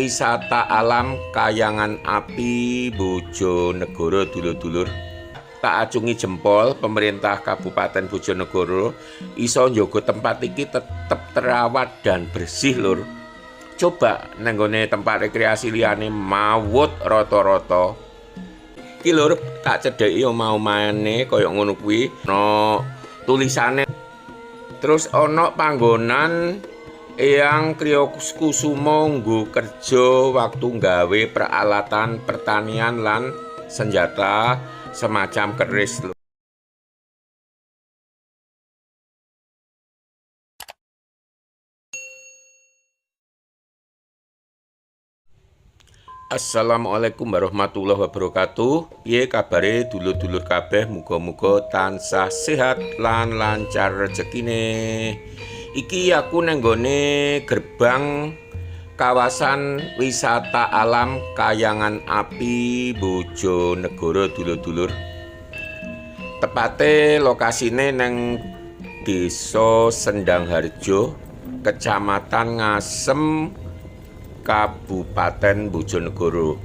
wisata alam Kayangan Api Bojonegoro dulur-dulur. Tak acungi jempol pemerintah Kabupaten Bojonegoro iso njogo tempat iki tetep terawat dan bersih lur. Coba nenggone tempat rekreasi liyane mawut rata-rata. Iki lur tak cedheki omah-omahane kaya ngono kuwi ana tulisane. Terus ana panggonan Eyang Kriyokusumo nggo kerja waktu nggawe peralatan pertanian lan senjata semacam keris. Assalamualaikum warahmatullahi wabarakatuh. Piye kabare dulur-dulur kabeh, muga-muga tansah sehat lan lancar rezekine. Iki aku nenggone gerbang kawasan wisata alam Kayangan Api Bojonegoro dulur-dulur. Tepate lokasine neng Desa Sendangharjo, Kecamatan Ngasem, Kabupaten Bojonegoro.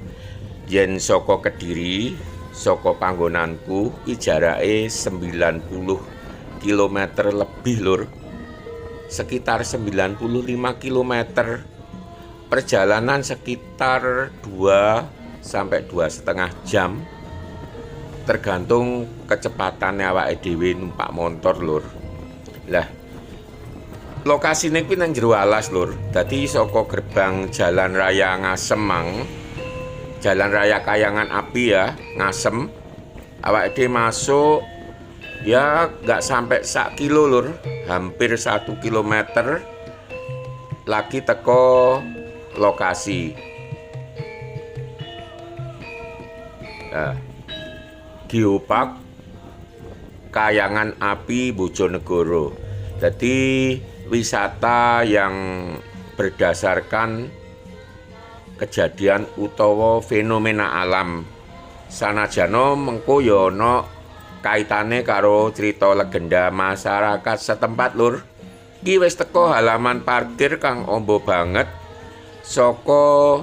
Yen saka Kediri, saka panggonanku iki jarake 90 km lebih lur. Sekitar 95 km. Perjalanan sekitar 2 sampai 2,5 jam. Tergantung kecepatan awake dhewe numpak motor lur. Lah lokasine kuwi nang jero alas lur. Dadi saka gerbang Jalan Raya Ngasem Jalan Raya Kayangan Api ya, Ngasem. Awake dhewe masuk ya nggak sampai 1 kilo lur, hampir 1 kilometer lagi teko lokasi. Nah, Geopark Kayangan Api Bojonegoro. Jadi wisata yang berdasarkan kejadian utawa fenomena alam. Sanajana mengko ya ana kaitane karo cerita legenda masyarakat setempat lur. Iki wis teko halaman parkir kang amba banget saka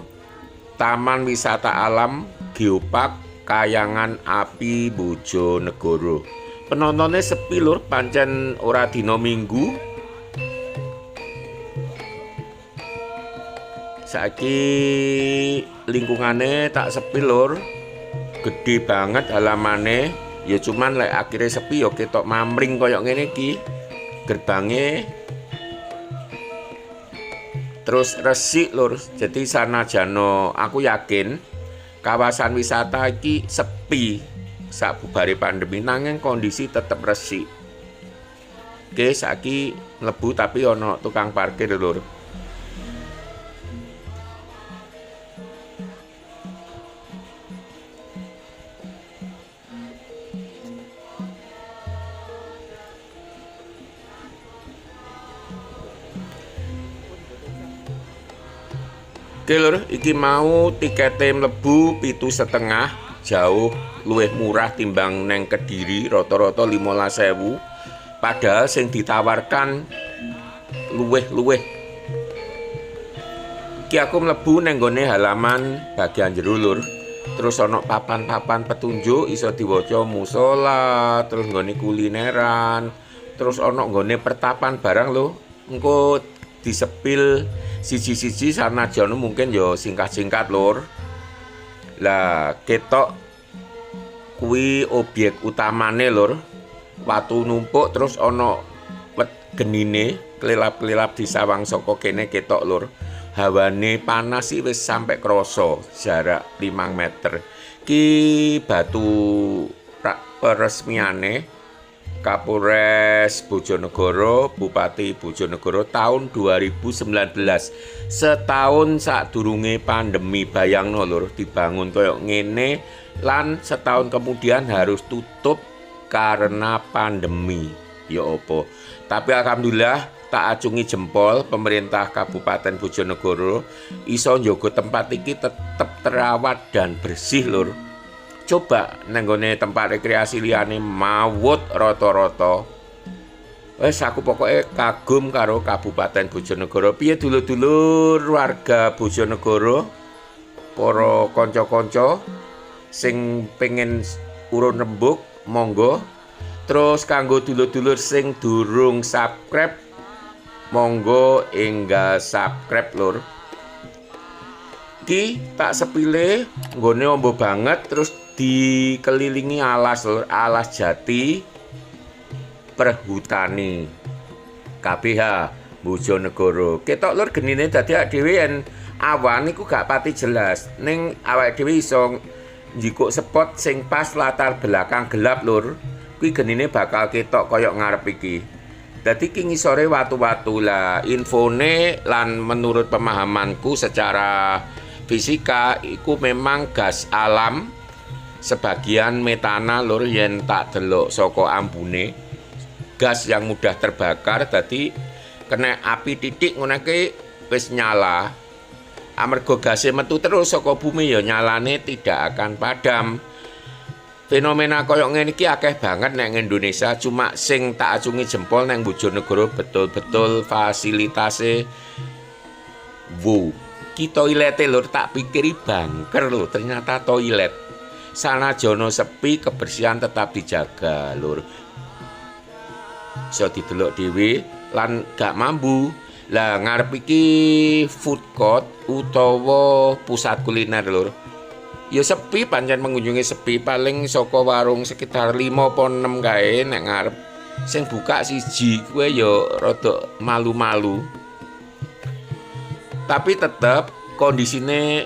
Taman Wisata Alam Geopark Kayangan Api Bojonegoro. Penontonnya sepi lur, pancen ora dina Minggu. Saiki lingkungane tak sepi lur, gede banget halamane. Ya cuman lek akhirnya sepi ya ketok mamring koyok ngene iki gerbange. Terus resik lur. Jadi sanajana aku yakin kawasan wisata iki sepi sabubare pandemi, nanging kondisi tetep resik. Oke, saiki mlebu tapi ana tukang parkir lur. Oke lur, iki mau tikete mlebu 7,5, jauh luwih murah timbang neng Kediri, rata-rata 15.000. Padahal sing ditawarkan luwih-luwih. Iki aku mlebu neng gone halaman bagian jero lur. Terus ana papan-papan petunjuk iso diwaca musola, terus nggone kulineran, terus ana nggone pertapan barang lho. Engko disepil siji-siji sanajana mungkin ya singkat-singkat lur. Lah ketok kuwi objek utamane lur. Watu numpuk terus ana genine kelilap-kelilap disawang saka kene ketok lur. Hawane panas sih wis sampai krasa jarak 5 meter. Ki batu peresmiane Kapolres Bojonegoro, Bupati Bojonegoro tahun 2019. Setahun sadurunge pandemi, bayangno lur, dibangun koyo ngene lan setahun kemudian harus tutup karena pandemi. Ya opo. Tapi alhamdulillah tak acungi jempol pemerintah Kabupaten Bojonegoro iso njogo tempat iki tetep terawat dan bersih lur. Coba nenggone tempat rekreasi liyane mawut rata-rata. Wes aku pokoknya kagum karo Kabupaten Bojonegoro. Piye dulur-dulur warga Bojonegoro, para kanca-kanca sing pengen urun rembug, monggo. Terus kanggo dulur-dulur sing durung subscribe, monggo enggal subscribe lur. Ki tak sepile nggone ombo banget, terus dikelilingi alas lur, alas jati perhutani KBH Bojonegoro. Ketok lur genine dadi awake dhewe yen awan iku gak pati jelas. Ning awake dhewe iso njikuk spot sing pas latar belakang gelap lur. Kuwi genine bakal ketok kaya ngarep iki. Dadi ki ngisore watu-watu lah infone lan menurut pemahamanku secara fisika iku memang gas alam sebagian metana lur yen tak delok saka ambune. Gas yang mudah terbakar, dadi kena api titik ngono ki wis nyala. Amarga gase metu terus saka bumi ya nyalane tidak akan padam. Fenomena koyo ngene iki akeh banget nang Indonesia, cuma sing tak acungi jempol nang Bojonegoro betul-betul fasilitase wow. Ki toilete lur tak pikiri bangker lho, ternyata toilet. Sanajono sepi, kebersihan tetap dijaga lur. So didelok dhewe lan gak mambu. Lah ngarep iki food court utawa pusat kuliner lur. Ya sepi, pancen pengunjunge sepi, paling saka warung sekitar 5 apa 6 kae nek ngarep. Sing buka siji kuwe ya rada malu-malu. Tapi tetep kondisine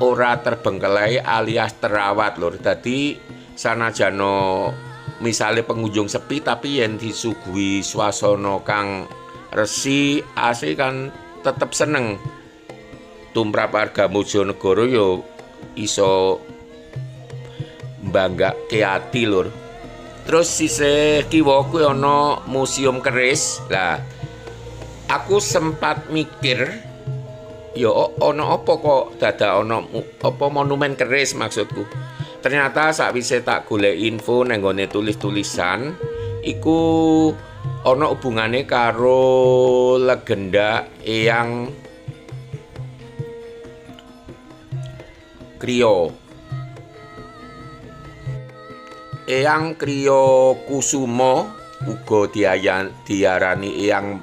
ora terbengkelai alias terawat lur. Dadi sanajano misale pengunjung sepi, tapi yen disuguhi swasana kang resi, asih kan tetep seneng. Tumrap warga Bojonegoro yo iso mbanggake ati lur. Terus sisih kiwa kuwi ana museum keris. Lah aku sempat mikir ya ana apa kok dadak ana apa monumen keris maksudku. Ternyata sakwise tak golek info nang nggone tulis-tulisan iku ana hubungane karo legenda Eyang Kriya. Eyang Kriya Kusuma uga diarani Eyang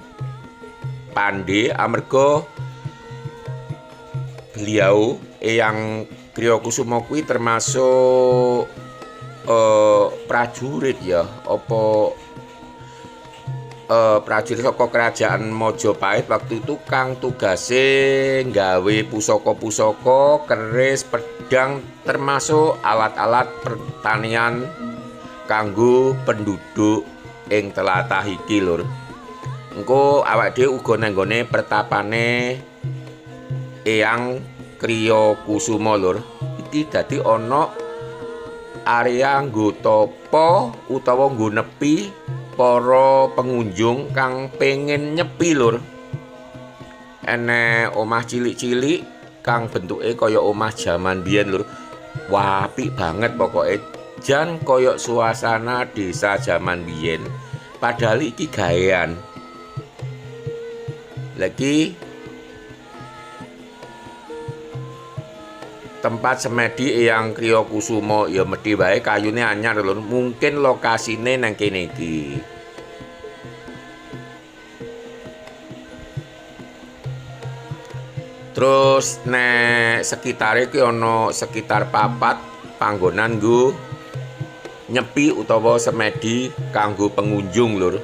Pandhe amarga beliau Eyang Kriya Kusuma kuwi termasuk prajurit ya, apa prajurit saka kerajaan Majapahit waktu itu kang tugase nggawe pusaka-pusaka, keris, pedang, termasuk alat-alat pertanian kanggo penduduk ing tlatah iki lur. Engko awake dhewe uga nang nggone pertapane Eyang Kriya Kusuma lur. Iki dadi ana area nggo tapa utawa nggo nepi para pengunjung kang pengen nyepi lur. Enek omah cilik-cilik kang bentuke kaya omah jaman biyen lur. Wah, apik banget pokoke. Jan kaya suasana desa jaman biyen. Padahal iki gawean. Lagi tempat semedi Eyang Kriya Kusuma ya medhi wae kayune anyar lho. Mungkin lokasine nang kene iki. Terus nek sekitare iki ana sekitar 4 panggonan nggo nyepi utawa semedi kanggo pengunjung lur.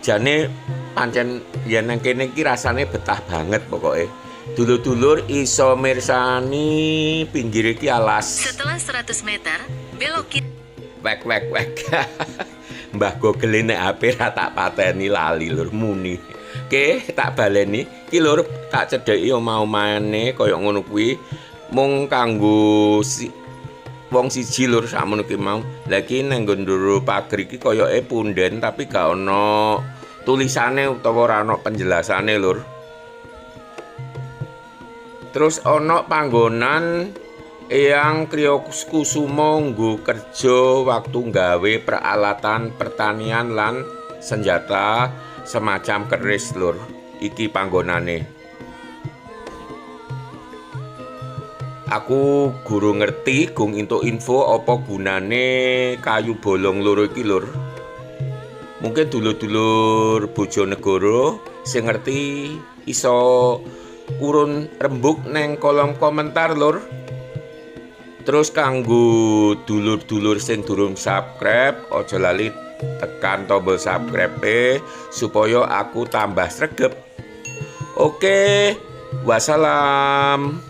Jane pancen yen nang kene iki rasane betah banget pokoke. Dulur-dulur iso mirsani pinggir iki alas. Setelah 100 meter, belok kiri. Wek. Mbah Google nek HP ra tak pateni lali lur muni. Oke, tak baleni. Ki lur tak cedheki omah-omahane kaya ngono kuwi mung kanggo wong siji lur sakmono ki mau. Lah iki nang ndoro pager iki kayake punden tapi gak ana tulisane utawa ora ana penjelasane lur. Terus ana panggonan Eyang Kriyokusumo nggo kerja waktu nggawe peralatan pertanian lan senjata semacam keris lur. Iki panggonane. Aku guru ngerti gung entuk info apa gunane kayu bolong loro iki lur. Mungkin dulur-dulur Bojonegoro sing ngerti iso urun rembug neng kolom komentar lur. Terus kanggo dulur-dulur sing durung subscribe, aja lali tekan tombol subscribe supaya aku tambah sregep. Oke, wassalam.